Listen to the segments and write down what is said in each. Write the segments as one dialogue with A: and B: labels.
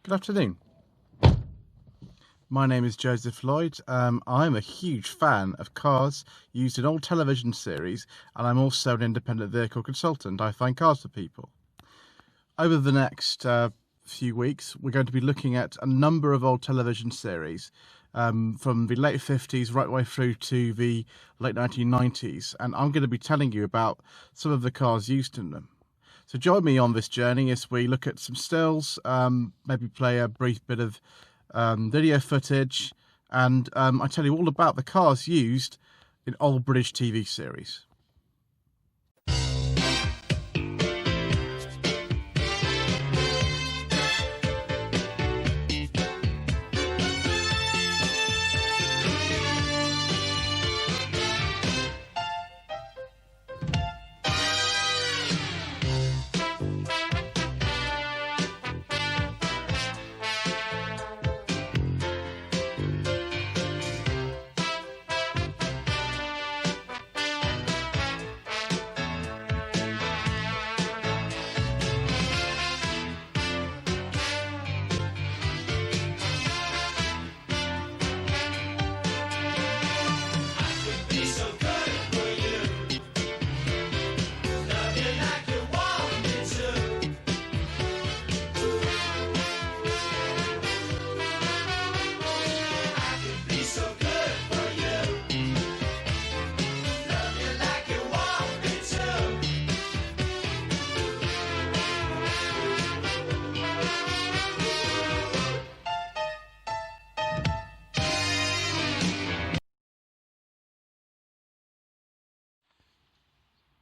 A: Good afternoon. My name is Joseph Lloyd. I'm a huge fan of cars used in old television series, and I'm also an independent vehicle consultant. I find cars for people. Over the next few weeks, we're going to be looking at a number of old television series from the late 50s right way through to the late 1990s, and I'm going to be telling you about some of the cars used in them. So join me on this journey as we look at some stills, maybe play a brief bit of video footage, and I tell you all about the cars used in old British TV series.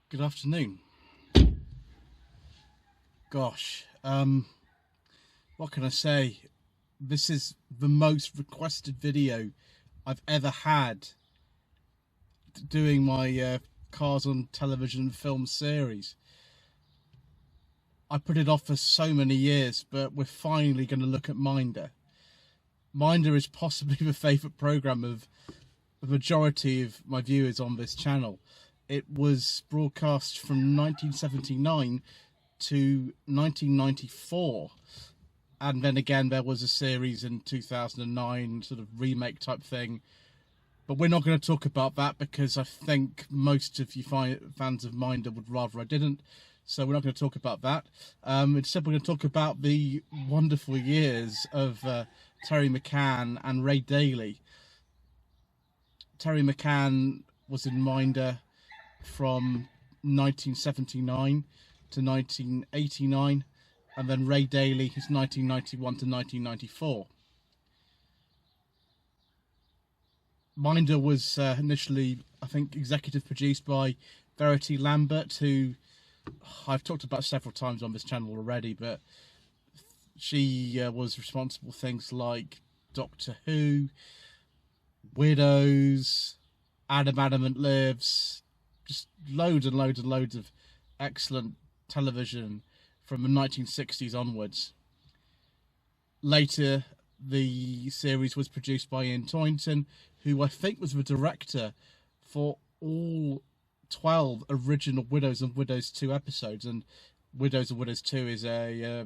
A: Good afternoon. Gosh, what can I say? This is the most requested video I've ever had doing my cars on television film series. I put it off for so many years, but we're finally going to look at Minder. Minder is possibly the favourite programme of the majority of my viewers on this channel. It was broadcast from 1979 to 1994, and then again there was a series in 2009, sort of remake type thing, but we're not going to talk about that because I think most of you fans of Minder would rather I didn't, so we're not going to talk about that. Instead we're going to talk about the wonderful years of Terry McCann and Ray Daley. Terry McCann was in Minder from 1979 to 1989, and then Ray Daley is 1991 to 1994. Minder was initially, I think, executive produced by Verity Lambert, who I've talked about several times on this channel already, but she was responsible for things like Doctor Who, Widows, Adam Adamant Lives, just loads and loads and loads of excellent television from the 1960s onwards. Later, the series was produced by Ian Toynton, who I think was the director for all 12 original Widows and Widows 2 episodes. And Widows and Widows 2 is a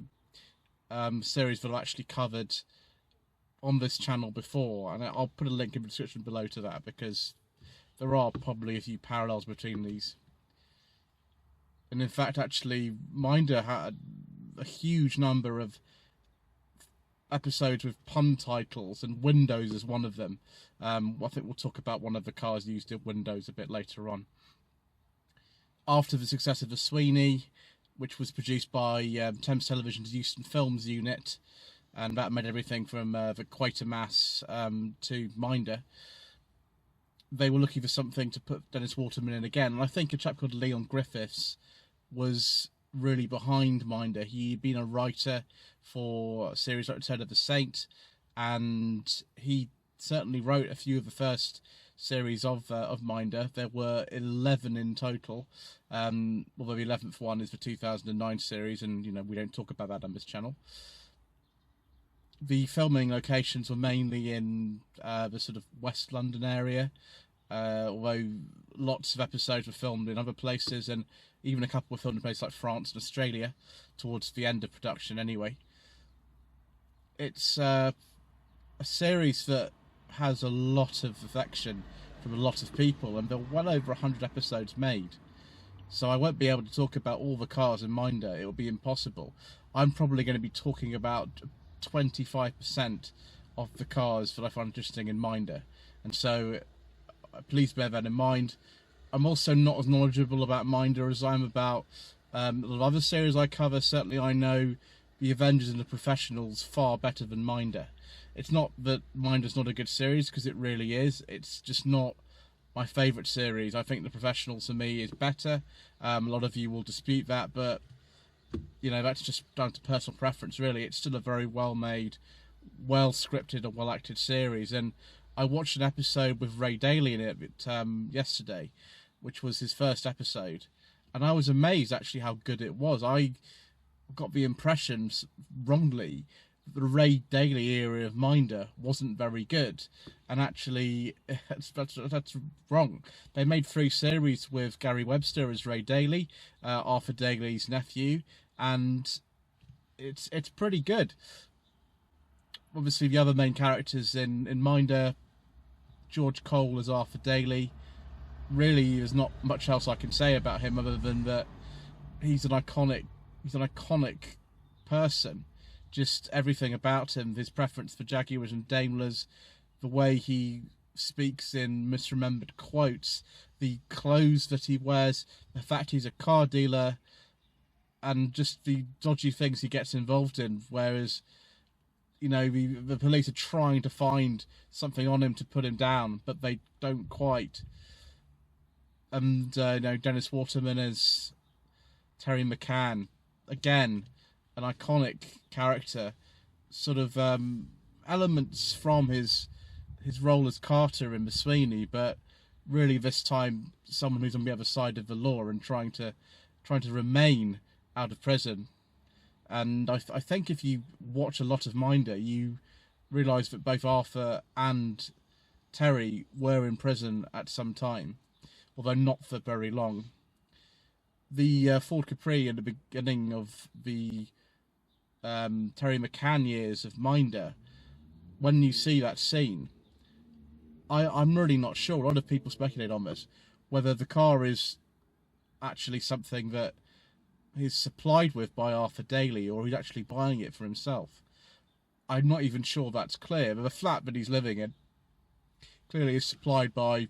A: series that I've actually covered on this channel before, and I'll put a link in the description below to that because there are probably a few parallels between these. And in fact, actually, Minder had a huge number of episodes with pun titles, and Windows is one of them. I think we'll talk about one of the cars used in Windows a bit later on. After the success of The Sweeney, which was produced by Thames Television's Euston Films unit, and that made everything from the Quatermass to Minder, they were looking for something to put Dennis Waterman in again. And I think a chap called Leon Griffiths was really behind Minder. He'd been a writer for a series like Return of the Saint, and he certainly wrote a few of the first series of Minder. There were 11 in total, although the 11th one is the 2009 series, and we don't talk about that on this channel. The filming locations were mainly in the sort of West London area, although lots of episodes were filmed in other places, and even a couple were filmed in places like France and Australia towards the end of production anyway. it's a series that has a lot of affection from a lot of people, and there are well over 100 episodes made. So I won't be able to talk about all the cars in Minder. It will be impossible. I'm probably going to be talking about 25% of the cars that I find interesting in Minder. And so please bear that in mind. I'm also not as knowledgeable about Minder as I'm about a lot of other series I cover. Certainly I know the Avengers and the Professionals far better than Minder. It's not that Minder's not a good series, because it really is. It's just not my favourite series. I think The Professionals for me is better. A lot of you will dispute that, but you know, that's just down to personal preference really. It's still a very well made, well scripted and well acted series, and I watched an episode with Ray Daley in it yesterday, which was his first episode, and I was amazed actually how good it was. I got the impression, wrongly, the Ray Daley era of Minder wasn't very good, and actually that's wrong. They made 3 series with Gary Webster as Ray Daley, Arthur Daley's nephew, and it's pretty good. Obviously the other main characters in Minder, George Cole as Arthur Daley. Really there's not much else I can say about him other than that he's an iconic person. Just everything about him, his preference for Jaguars and Daimlers, the way he speaks in misremembered quotes, the clothes that he wears, the fact he's a car dealer, and just the dodgy things he gets involved in, whereas, you know, the police are trying to find something on him to put him down, but they don't quite. And, you know, Dennis Waterman as Terry McCann, again, an iconic character, sort of elements from his role as Carter in Miscellaneous, but really this time someone who's on the other side of the law and trying to remain out of prison. And I think if you watch a lot of Minder, you realise that both Arthur and Terry were in prison at some time, although not for very long. The Ford Capri at the beginning of the Terry McCann years of Minder, when you see that scene, I'm really not sure. A lot of people speculate on this, whether the car is actually something that is supplied with by Arthur Daley, or he's actually buying it for himself. I'm not even sure that's clear, but the flat that he's living in clearly is supplied by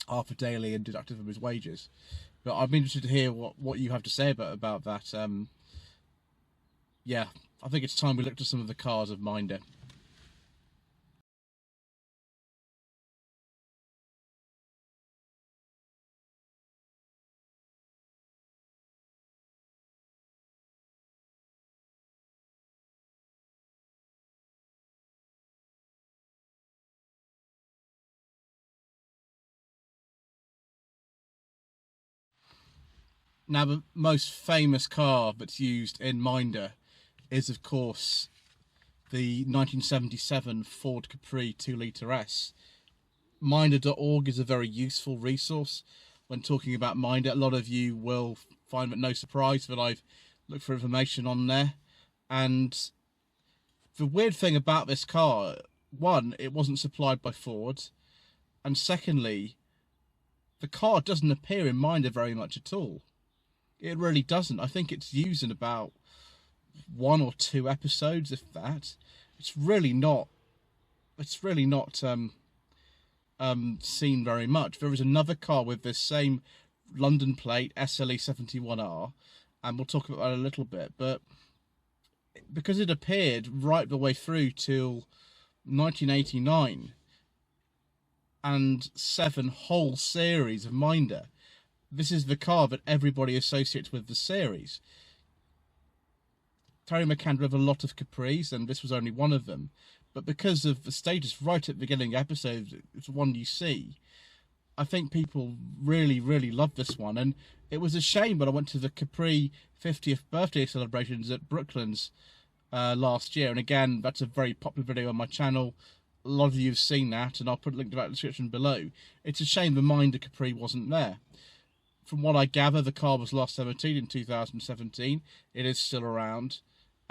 A: Arthur Daley and deducted from his wages. But I'm interested to hear what you have to say about that. Yeah, I think it's time we looked at some of the cars of Minder. Now, the most famous car that's used in Minder is, of course, the 1977 Ford Capri 2-litre S. Minder.org is a very useful resource when talking about Minder. A lot of you will find it no surprise that I've looked for information on there. And the weird thing about this car, one, it wasn't supplied by Ford, and secondly, the car doesn't appear in Minder very much at all. It really doesn't. I think it's used in about 1 or 2 episodes, if that. It's really not seen very much. There is another car with this same London plate, SLE71R, and we'll talk about that a little bit, but because it appeared right the way through till 1989 and 7 whole series of Minder, this is the car that everybody associates with the series. Terry McCann drove a lot of Capris, and this was only one of them. But because of the status right at the beginning of the episode, it's one you see, I think people really, really loved this one. And it was a shame when I went to the Capri 50th birthday celebrations at Brooklands last year. And again, that's a very popular video on my channel. A lot of you have seen that, and I'll put a link to that in the description below. It's a shame the Minder Capri wasn't there. From what I gather, the car was last MOT'd in 2017. It is still around.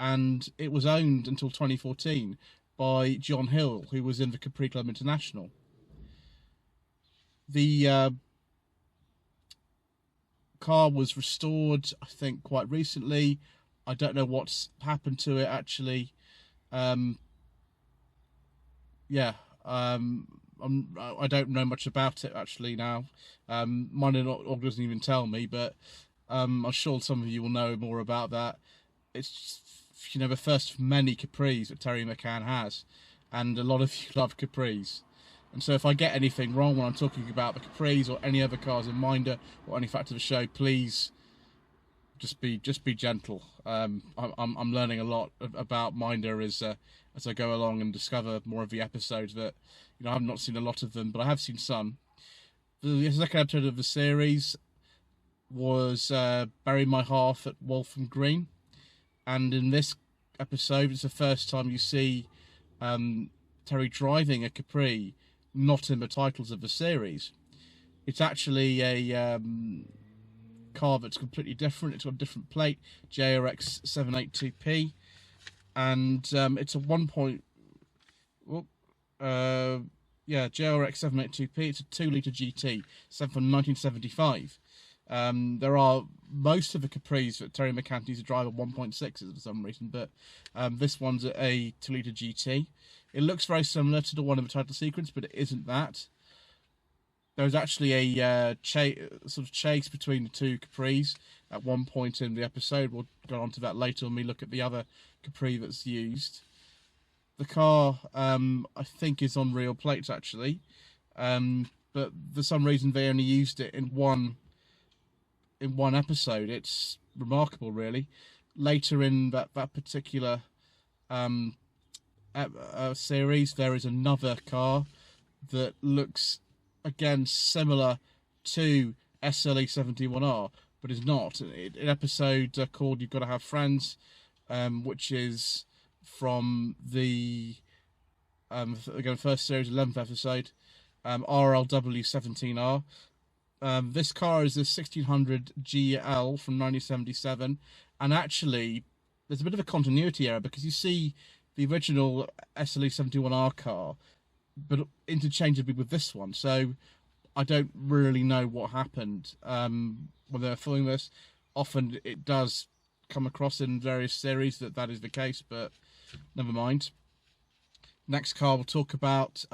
A: and it was owned until 2014 by John Hill, who was in the Capri Club International. The car was restored, I think, quite recently. I don't know what's happened to it, actually. I don't know much about it, actually, now. Mine doesn't even tell me, but I'm sure some of you will know more about that. It's, the first of many Capris that Terry McCann has, and a lot of you love Capris. And so if I get anything wrong when I'm talking about the Capris or any other cars in Minder or any fact of the show, please just be gentle. I'm learning a lot about Minder as I go along and discover more of the episodes that, I have not seen a lot of them, but I have seen some. The second episode of the series was Bury My Hearth at Waltham Green, and in this episode it's the first time you see Terry driving a Capri not in the titles of the series. It's actually a car that's completely different. It's got a different plate, JRX 782P, and it's a JRX 782P. It's a 2-litre GT, set from 1975. There are most of the Capris that Terry McCann used to drive at 1.6s for some reason, but this one's a 2-litre GT. It looks very similar to the one in the title sequence, but it isn't that. There's actually a sort of chase between the two Capris at one point in the episode. We'll go on to that later when we look at the other Capri that's used. The car, I think, is on real plates, actually, but for some reason they only used it in one episode. It's remarkable, really. Later in that particular series, there is another car that looks again similar to SLE 71R, but is not. An episode called "You've Got to Have Friends," which is from the again first series 11th episode, RLW 17R. This car is a 1600 GL from 1977, and actually there's a bit of a continuity error because you see the original SLE 71R car, but interchangeably with this one. So I don't really know what happened when they were filming this. Often it does come across in various series that is the case, but never mind. Next car we'll talk about,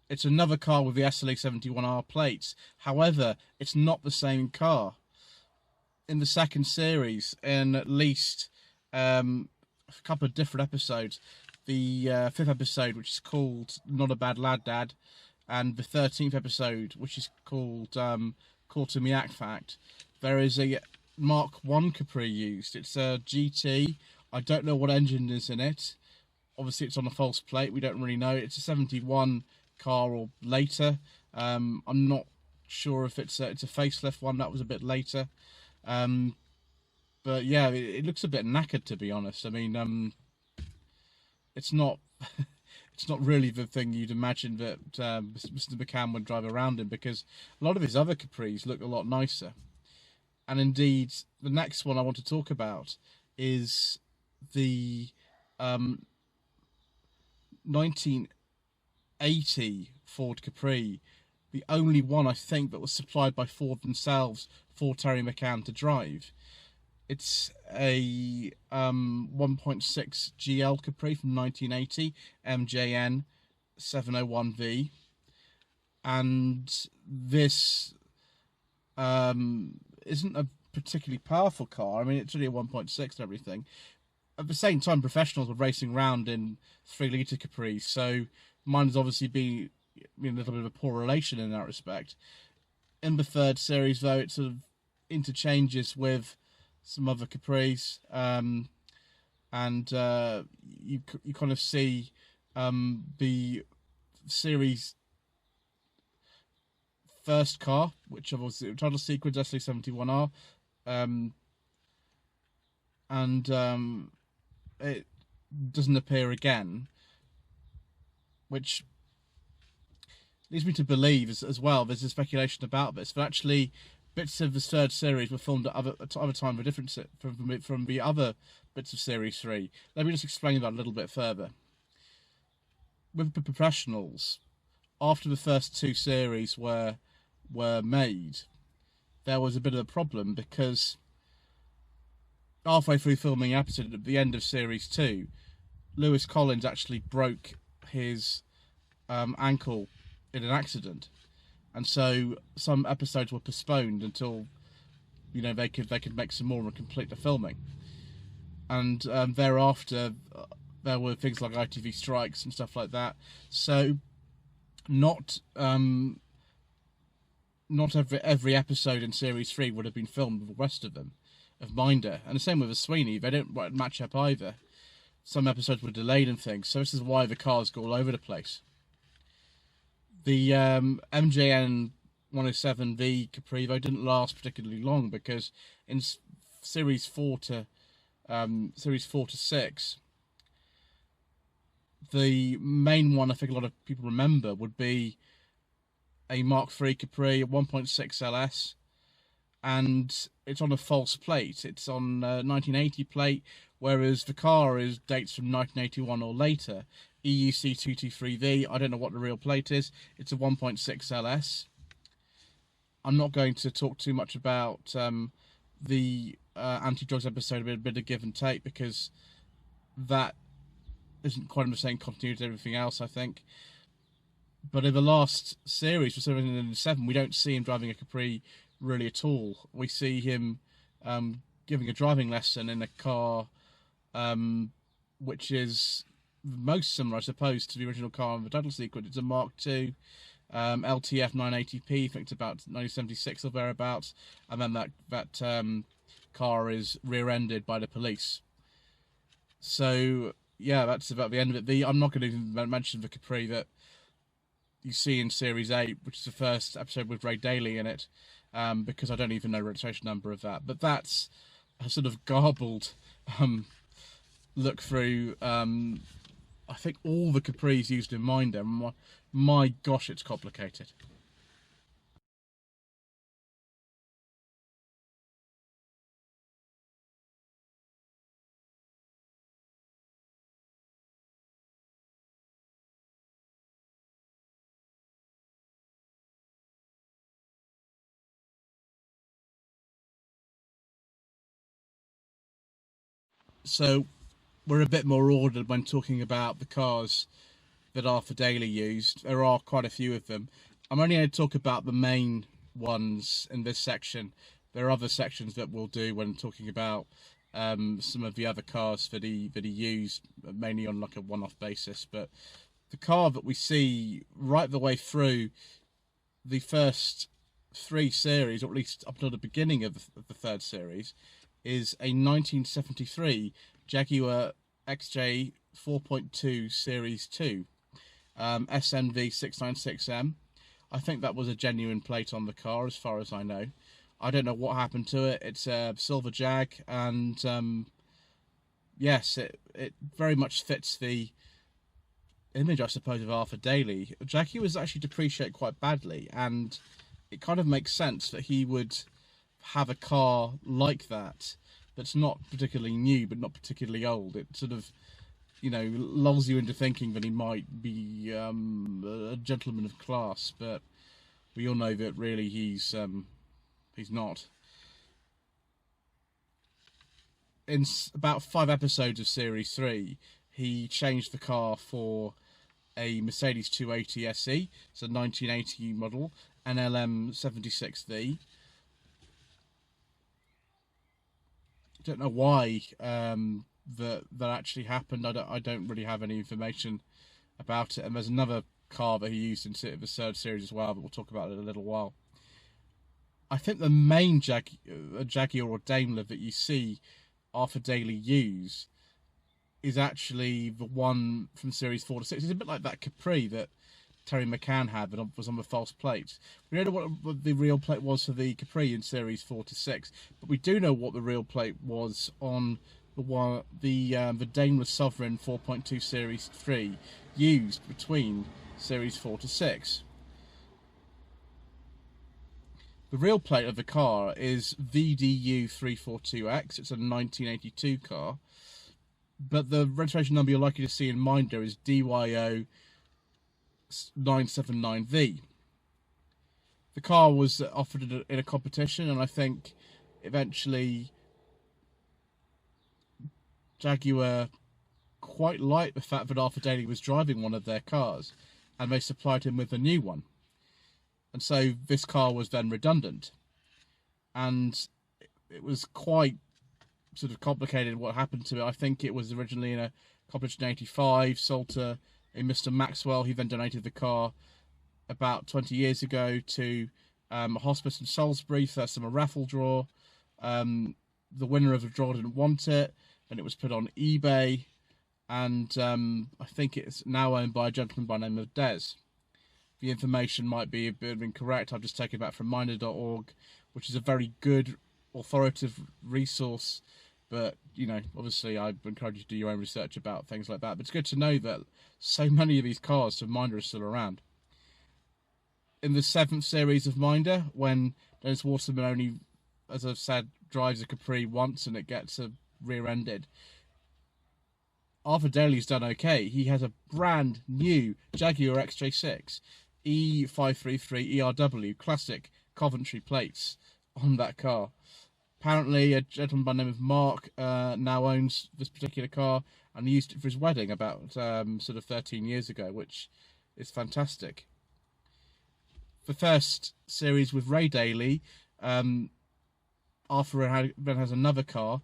A: it's another car with the SLE 71R plates. However, it's not the same car. In the second series, in at least a couple of different episodes, the 5th episode, which is called Not a Bad Lad Dad, and the 13th episode, which is called Caught in the Act Fact, there is a Mark I Capri used. It's a GT. I don't know what engine is in it. Obviously it's on a false plate, we don't really know. It's a 71 car or later. I'm not sure if it's a facelift one. That was a bit later. But yeah, it looks a bit knackered, to be honest. I mean, it's not it's not really the thing you'd imagine that Mr. McCann would drive around in, because a lot of his other Capris look a lot nicer. And indeed, the next one I want to talk about is the 1980 Ford Capri, the only one, I think, that was supplied by Ford themselves for Terry McCann to drive. It's a 1.6 GL Capri from 1980, MJN 701V, and this isn't a particularly powerful car. I mean, it's only a 1.6 and everything. At the same time, professionals were racing around in 3-litre Capris, so mine has obviously been a little bit of a poor relation in that respect. In the third series, though, it sort of interchanges with some other Capris, and you kind of see the series first car, which was the title sequence SLE 71R, and it doesn't appear again, which leads me to believe as well, there's a speculation about this, but actually bits of the third series were filmed at other time for different from the other bits of series 3. Let me just explain that a little bit further. With the professionals, after the first 2 series were made, there was a bit of a problem because halfway through filming an episode at the end of series 2, Lewis Collins actually broke his ankle in an accident, and so some episodes were postponed until they could make some more and complete the filming. And thereafter, there were things like ITV strikes and stuff like that. So not every episode in series 3 would have been filmed with the rest of them, of Minder, and the same with the Sweeney. They don't match up either. Some episodes were delayed and things, so this is why the cars go all over the place. The MJN 107V Capri, though, didn't last particularly long, because in series 4 to 6, the main one I think a lot of people remember would be a Mark III Capri, a 1.6 LS, and it's on a false plate. It's on a 1980 plate, whereas the car dates from 1981 or later. EUC 223V, I don't know what the real plate is. It's a 1.6 LS. I'm not going to talk too much about the anti-drugs episode, a bit of give and take, because that isn't quite in the same continuity as everything else, I think. But in the last series, for 7, we don't see him driving a Capri really at all. We see him giving a driving lesson in a car which is most similar, I suppose, to the original car in the title sequence. It's a Mark II LTF 980p, I think it's about 1976 or thereabouts, and then that car is rear-ended by the police. So yeah, that's about the end of it. I'm not going to even mention the Capri that you see in Series 8, which is the first episode with Ray Daley in it, because I don't even know the registration number of that. But that's a sort of garbled look through, I think, all the Capris used in Minder. My gosh, it's complicated. So we're a bit more ordered when talking about the cars that Arthur Daley used. There are quite a few of them. I'm only going to talk about the main ones in this section. There are other sections that we'll do when talking about some of the other cars that he used, mainly on like a one-off basis. But the car that we see right the way through the first 3 series, or at least up until the beginning of the 3rd series, is a 1973 Jaguar XJ 4.2 Series 2 SNV 696M. I think that was a genuine plate on the car, as far as I know. I don't know what happened to it. It's a silver Jag, and yes, it very much fits the image, I suppose, of Arthur Daley. Jaguars actually depreciate quite badly, and it kind of makes sense that he would have a car like that that's not particularly new but not particularly old. It sort of, lulls you into thinking that he might be a gentleman of class, but we all know that really he's not. In about 5 episodes of Series 3, he changed the car for a Mercedes 280 SE, it's a 1980 model, NLM 76V. Don't know why that actually happened. I don't really have any information about it. And there's another car that he used in the 3rd series as well, but we'll talk about it in a little while. I think the main Jaguar or Daimler that you see Arthur Daley use is actually the one from series 4 to 6. It's a bit like that Capri that Terry McCann had that was on the false plates. We don't know what the real plate was for the Capri in series 4 to 6, but we do know what the real plate was on the Daimler Sovereign 4.2 series 3 used between series 4 to 6. The real plate of the car is VDU342X. It's a 1982 car. But the registration number you're likely to see in Minder is DYO979V. The car was offered in a competition, and I think eventually Jaguar quite liked the fact that Arthur Daley was driving one of their cars, and they supplied him with a new one. And so this car was then redundant. And it was quite sort of complicated what happened to it. I think it was originally in a competition in 85, sold to a Mr. Maxwell. He then donated the car about 20 years ago to a hospice in Salisbury for some raffle draw. The winner of the draw didn't want it, and it was put on eBay, and I think it's now owned by a gentleman by the name of Des. The information might be a bit incorrect. I've just taken it back from minder.org, which is a very good authoritative resource, but you know, obviously I encourage you to do your own research about things like that. But it's good to know that so many of these cars from Minder are still around. In the 7th series of Minder, when Dennis Waterman only, as I've said, drives a Capri once and it gets rear-ended, Arthur Daley's done okay. He has a brand new Jaguar XJ6 E533 ERW classic Coventry plates on that car. Apparently a gentleman by the name of Mark now owns this particular car, and he used it for his wedding about sort of 13 years ago, which is fantastic. The first series with Ray Daley, Arthur then has another car,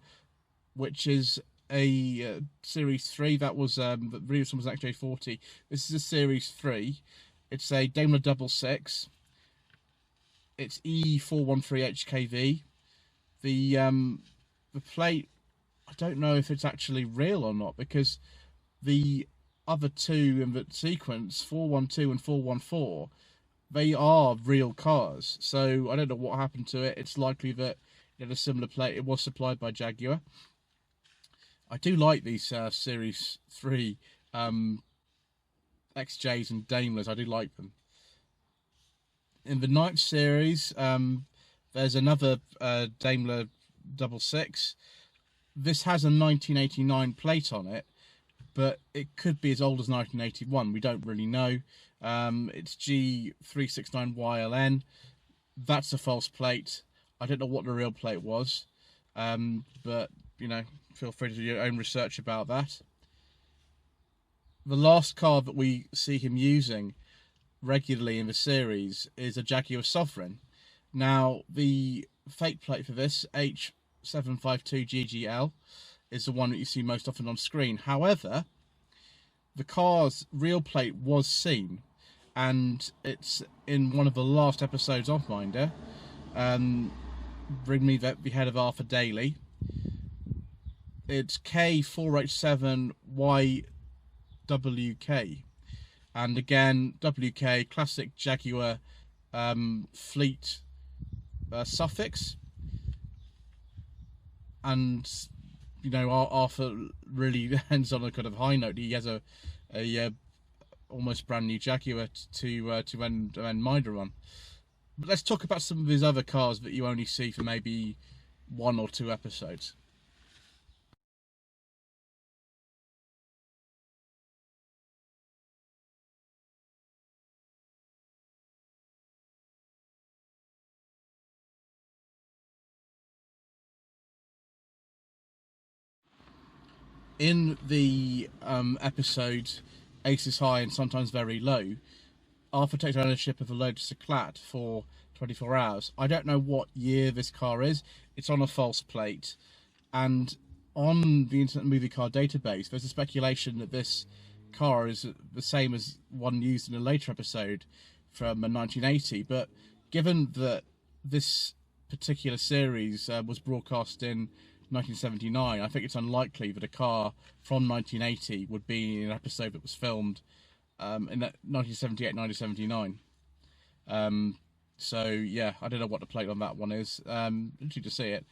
A: which is a Series 3. That was the previous one was XJ40. This is a Series 3. It's a Daimler 66. It's E413HKV. The plate, I don't know if it's actually real or not, because the other two in the sequence, 412 and 414, they are real cars. So I don't know what happened to it. It's likely that it had a similar plate. It was supplied by Jaguar. I do like these Series 3 XJs and Daimlers. I do like them. In the 9th series, there's another Daimler 66. This has a 1989 plate on it, but it could be as old as 1981. We don't really know. It's G369YLN. That's a false plate. I don't know what the real plate was, but you know, feel free to do your own research about that. The last car that we see him using regularly in the series is a Jaguar Sovereign. Now, the fake plate for this, H752GGL, is the one that you see most often on screen. However, the car's real plate was seen, and it's in one of the last episodes of Minder. Bring me the head of Arthur Daley. It's K4H7YWK, and again WK, classic Jaguar fleet suffix. And you know, Arthur really ends on a kind of high note. He has a almost brand new Jaguar to end Minder on. But let's talk about some of his other cars that you only see for maybe 1 or 2 episodes. In the episode Aces High and Sometimes Very Low, Arthur takes ownership of a Lotus Eclat for 24 hours. I don't know what year this car is. It's on a false plate. And on the Internet Movie Car Database, there's a speculation that this car is the same as one used in a later episode from 1980. But given that this particular series was broadcast in 1979, I think it's unlikely that a car from 1980 would be in an episode that was filmed in 1978, 1979. So yeah, I don't know what the plate on that one is. Interesting to see it.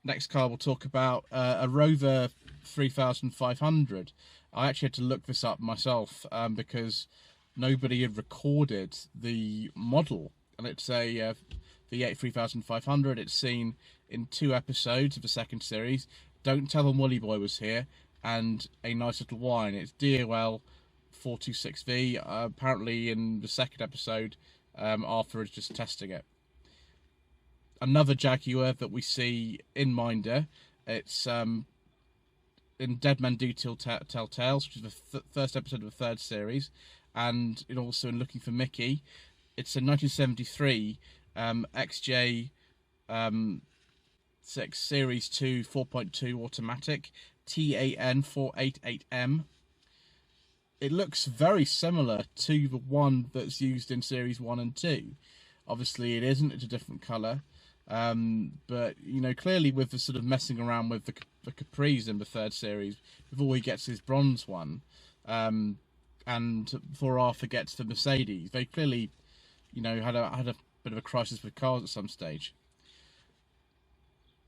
A: Next car we'll talk about a Rover 3500. I actually had to look this up myself because nobody had recorded the model, and it's a V8 3500. It's seen in 2 episodes of the second series. Don't Tell Them Woolly Boy was here, and A Nice Little Wine. It's DOL 426V. Apparently in the second episode, Arthur is just testing it. Another Jaguar that we see in Minder, it's in Dead Men Do Tell Tales, which is the first episode of the 3rd series, and also in Looking for Mickey. It's a 1973 XJ 6 Series 2 4.2 automatic TAN 488M. It looks very similar to the one that's used in Series 1 and 2. Obviously it isn't, it's a different colour. But, clearly with the sort of messing around with the Capris in the 3rd series, before he gets his bronze one, and before Arthur gets the Mercedes, they clearly, had a bit of a crisis with cars at some stage.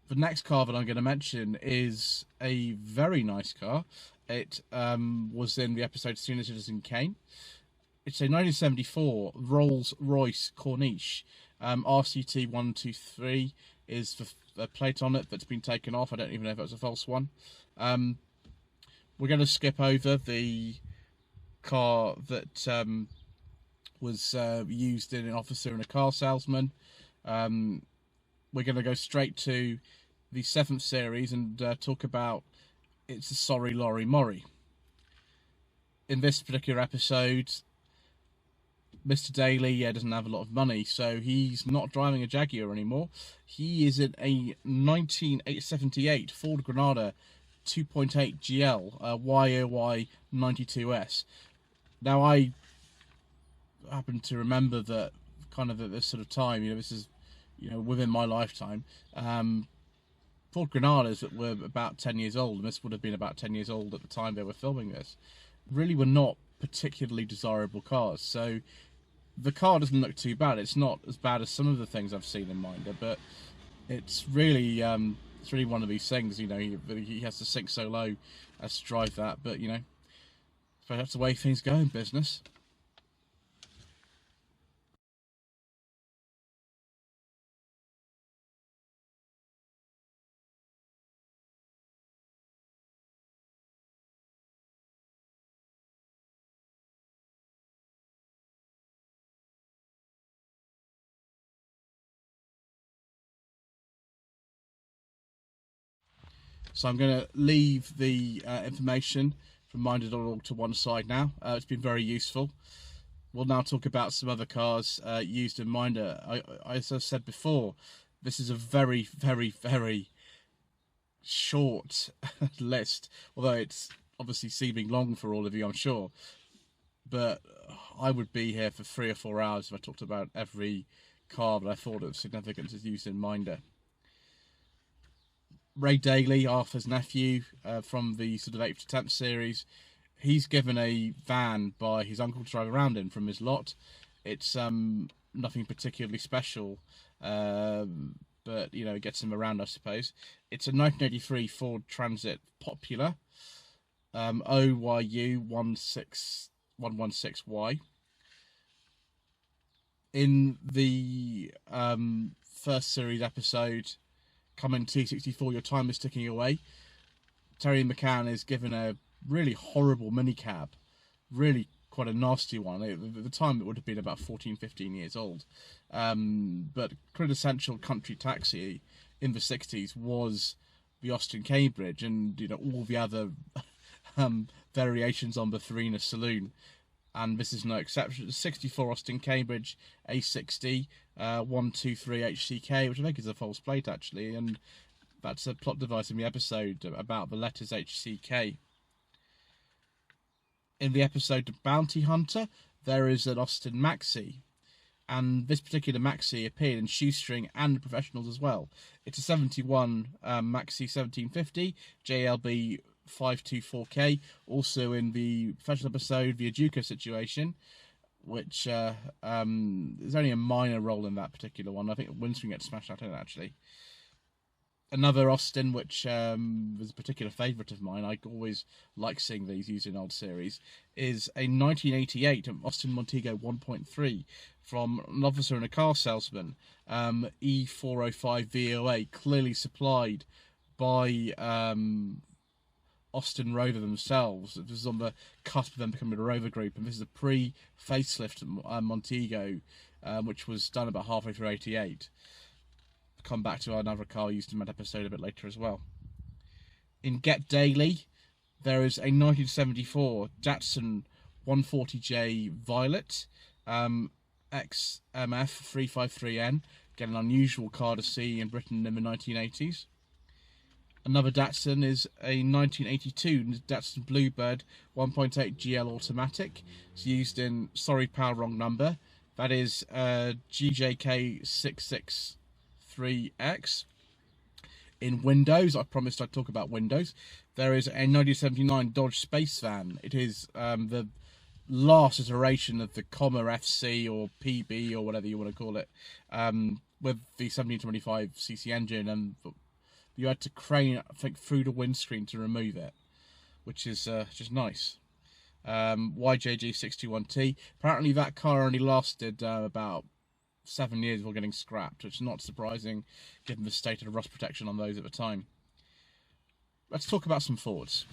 A: The next car that I'm going to mention is a very nice car. It was in the episode Senior Citizen Kane. It's a 1974 Rolls-Royce Corniche. RCT 123 is the plate on it that's been taken off. I don't even know if it's a false one. We're going to skip over the car that was used in An Officer and a Car Salesman. We're going to go straight to the 7th series and talk about It's a Sorry Lorry Morry. In this particular episode, Mr. Daley doesn't have a lot of money, so he's not driving a Jaguar anymore. He is in a 1978 Ford Granada 2.8 GL YOY 92S. Now, I happen to remember that kind of at this sort of time, this is, within my lifetime, Ford Granadas that were about 10 years old, and this would have been about 10 years old at the time they were filming this, really were not particularly desirable cars. So the car doesn't look too bad. It's not as bad as some of the things I've seen in Minder, but it's really one of these things. He has to sink so low as to drive that. But that's the way things go in business. So I'm going to leave the information from Minder.org to one side now. It's been very useful. We'll now talk about some other cars used in Minder. As I said before, this is a very, very, very short list, although it's obviously seeming long for all of you, I'm sure. But I would be here for 3 or 4 hours if I talked about every car that I thought of significance is used in Minder. Ray Daley, Arthur's nephew, from the sort of 8th to 10th series, he's given a van by his uncle to drive around in from his lot. It's nothing particularly special, but it gets him around, I suppose. It's a 1983 Ford Transit Popular, OYU 16116Y. In the first series episode, Coming T64, Your Time is Ticking Away, Terry McCann is given a really horrible minicab, really quite a nasty one. At the time it would have been about 14, 15 years old. But quintessential country taxi in the 60s was the Austin Cambridge, and all the other variations on the Farina Saloon. And this is no exception. It's 64 Austin Cambridge A60 123 HCK, which I think is a false plate actually, and that's a plot device in the episode about the letters HCK. In the episode of Bounty Hunter, there is an Austin Maxi, and this particular Maxi appeared in Shoestring and Professionals as well. It's a 71 Maxi 1750 JLB 524K, also in the Professional episode, the Ajuka Situation, which there's only a minor role in that particular one. I think windscreen gets smashed out in it, actually. Another Austin, which was a particular favourite of mine, I always like seeing these used in old series, is a 1988 Austin Montego 1.3 from an officer and a car salesman, E405 VOA, clearly supplied by Austin Rover themselves. This is on the cusp of them becoming a Rover group, and this is a pre-facelift Montego, which was done about halfway through '88. Come back to another car used in that episode a bit later as well. In Get Daily, there is a 1974 Datsun 140J Violet XMF 353N. Again, an unusual car to see in Britain in the 1980s. Another Datsun is a 1982 Datsun Bluebird 1.8 GL automatic. It's used in, sorry pal, wrong number. That is GJK663X. In Windows, I promised I'd talk about Windows. There is a 1979 Dodge Space Van. It is the last iteration of the Comma FC or PB or whatever you want to call it, with the 1725cc engine, and you had to crane, I think, through the windscreen to remove it, which is just nice. YJG621T. Apparently that car only lasted about 7 years before getting scrapped, which is not surprising given the state of rust protection on those at the time. Let's talk about some Fords.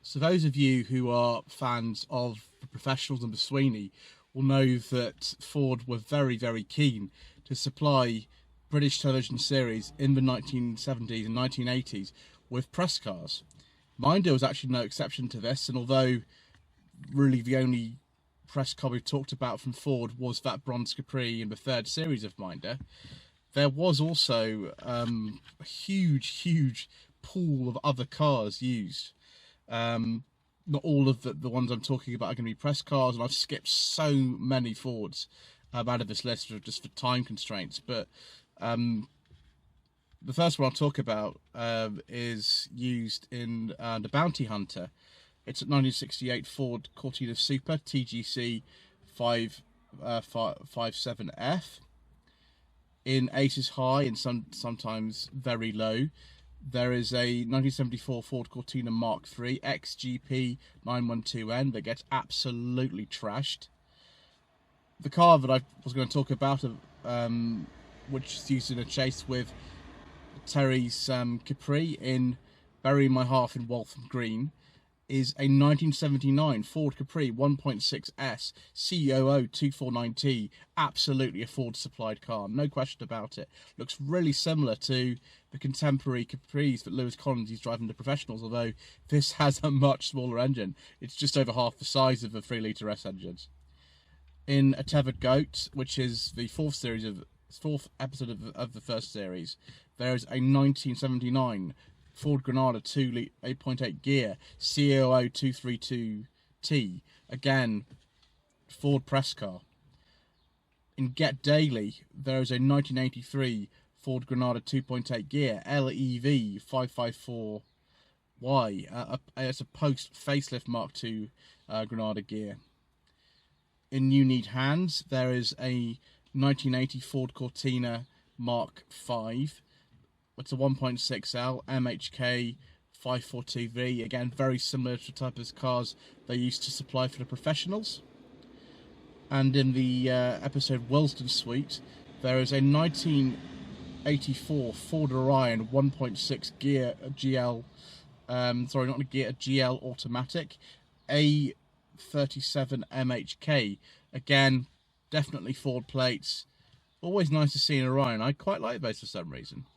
A: So those of you who are fans of the Professionals and the Sweeney will know that Ford were very, very keen to supply British television series in the 1970s and 1980s with press cars. Minder was actually no exception to this, and although really the only press car we talked about from Ford was that bronze Capri in the third series of Minder, there was also a huge pool of other cars used. Not all of the ones I'm talking about are going to be press cars, and I've skipped so many Fords out of this list just for time constraints. But the first one I'll talk about is used in the Bounty Hunter. It's a 1968 Ford Cortina Super TGC 557F in Aces High and sometimes very low. There is a 1974 Ford Cortina Mark III XGP 912N that gets absolutely trashed. The car that I was going to talk about, which is used in a chase with Terry's Capri in Bury My Hearth in Waltham Green, is a 1979 Ford Capri 1.6S COO 249T. Absolutely a Ford supplied car, no question about it. Looks really similar to the contemporary Capris that Lewis Collins is driving the Professionals, although this has a much smaller engine. It's just over half the size of the 3-litre S engines. In A Tethered Goat, which is the fourth episode of the first series, there is a 1979 Ford Granada 8.8 gear COO 232T. Again, Ford press car. In Get Daily, there is a 1983 Ford Granada 2.8 gear LEV 554Y. It's a post facelift Mark II Granada gear. In You Need Hands, there is a 1980 Ford Cortina Mark V. It's a 1.6L MHK 542V. Again, very similar to the type of cars they used to supply for the Professionals. And in the episode Willesden Suite, there is a 1984 Ford Orion 1.6 gear GL, GL automatic, A37 MHK. Again, definitely Ford plates. Always nice to see an Orion. I quite like those for some reason.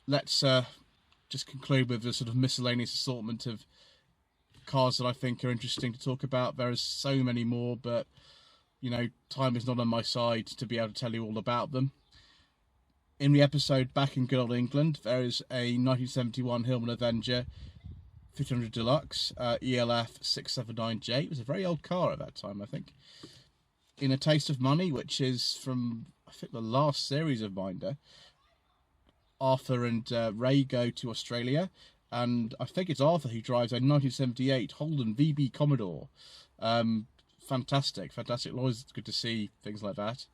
A: Let's just conclude with a sort of miscellaneous assortment of cars that I think are interesting to talk about. There are so many more, but you know, time is not on my side to be able to tell you all about them. In the episode Back in Good Old England, there is a 1971 Hillman Avenger 1500 Deluxe ELF 679J. It was a very old car at that time, I think. In A Taste of Money, which is from, I think, the last series of Minder, Arthur and Ray go to Australia, and I think it's Arthur who drives a 1978 Holden VB Commodore. Fantastic. Always good to see things like that.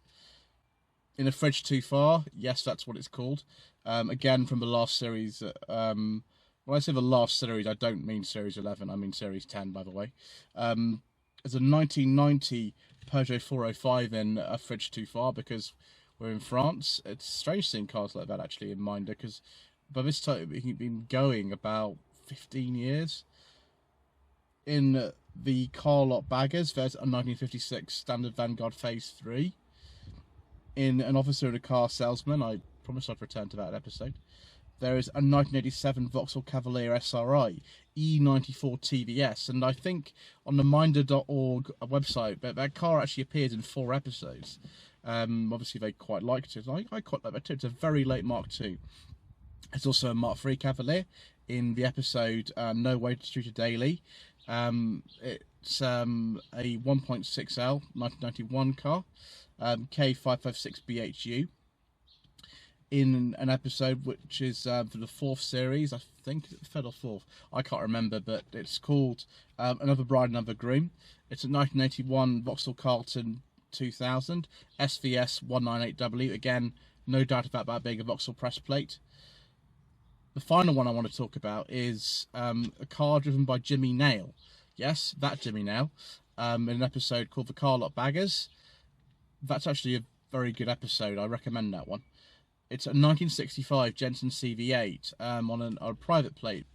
A: In A Fridge Too Far, yes, that's what it's called. Again, from the last series. When I say the last series, I don't mean Series 11, I mean Series 10, by the way. There's a 1990 Peugeot 405 in A Fridge Too Far, because we're in France. It's strange seeing cars like that, actually, in Minder, because by this time, he'd been going about 15 years. In the Car Lot Baggers, there's a 1956 Standard Vanguard Phase 3. In An Officer and a Car Salesman, I promised I'd return to that episode, there is a 1987 Vauxhall Cavalier SRI E94 TVS, and I think on the Minder.org website that car actually appears in 4 episodes. Obviously they quite liked it. I quite like that too. It's a very late Mark II. There's also a Mark III Cavalier in the episode No Way to Shoot a Daily. It's a 1.6L 1991 car, K556BHU. In an episode which is for the 4th series, I think, 3rd or 4th, I can't remember, but it's called Another Bride, Another Groom. It's a 1981 Vauxhall Carlton 2000 SVS 198W. Again, no doubt about that being a Vauxhall press plate. The final one I want to talk about is a car driven by Jimmy Nail. Yes, that Jimmy Nail. In an episode called The Car Lot Baggers. That's actually a very good episode. I recommend that one. It's a 1965 Jensen CV8 on a private plate,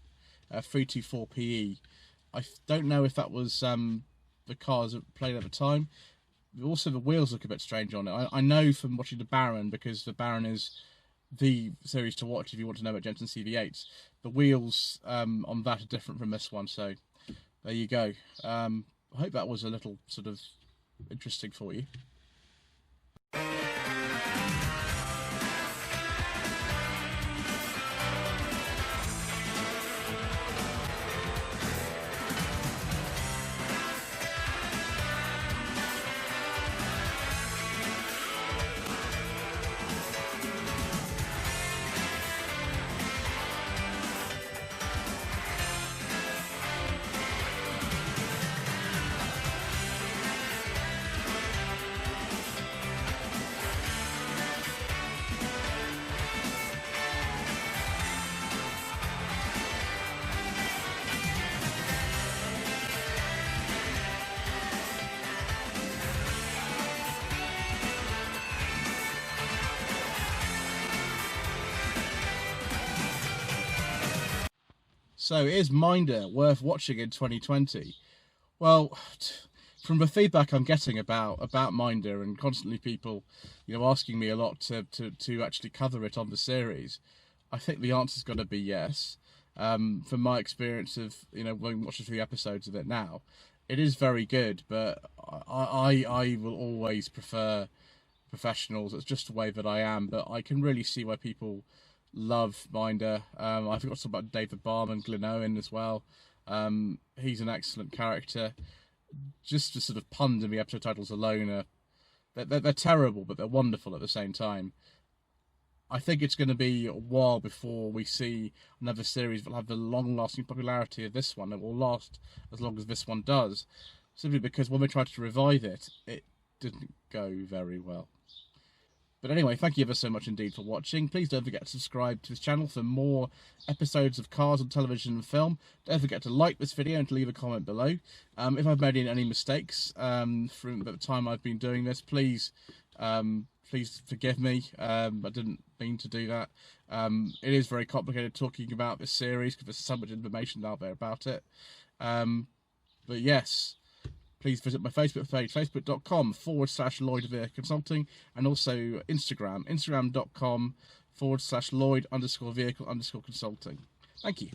A: 324PE. I don't know if that was the cars that played at the time. Also, the wheels look a bit strange on it. I know from watching The Baron, because The Baron is the series to watch if you want to know about Jensen CV8s. The wheels on that are different from this one, so there you go. I hope that was a little sort of interesting for you. So, is Minder worth watching in 2020? Well, from the feedback I'm getting about Minder, and constantly people, asking me a lot to actually cover it on the series, I think the answer's got to be yes. From my experience of watching 3 episodes of it now, it is very good, but I will always prefer professionals. It's just the way that I am, but I can really see why people love Minder. I forgot to talk about Dave the Barman, Glynn Owen as well. He's an excellent character. Just the sort of puns in the episode titles alone are they're terrible, but they're wonderful at the same time. I think it's going to be a while before we see another series that will have the long-lasting popularity of this one. It will last as long as this one does, simply because when we tried to revive it, it didn't go very well. But anyway, thank you ever so much indeed for watching. Please don't forget to subscribe to this channel for more episodes of Cars on Television and Film. Don't forget to like this video and to leave a comment below. If I've made any mistakes from the time I've been doing this, please forgive me. I didn't mean to do that. It is very complicated talking about this series because there's so much information out there about it. But yes, please visit my Facebook page, facebook.com/Lloyd Vehicle Consulting, and also Instagram, instagram.com/Lloyd_Vehicle_Consulting. Thank you.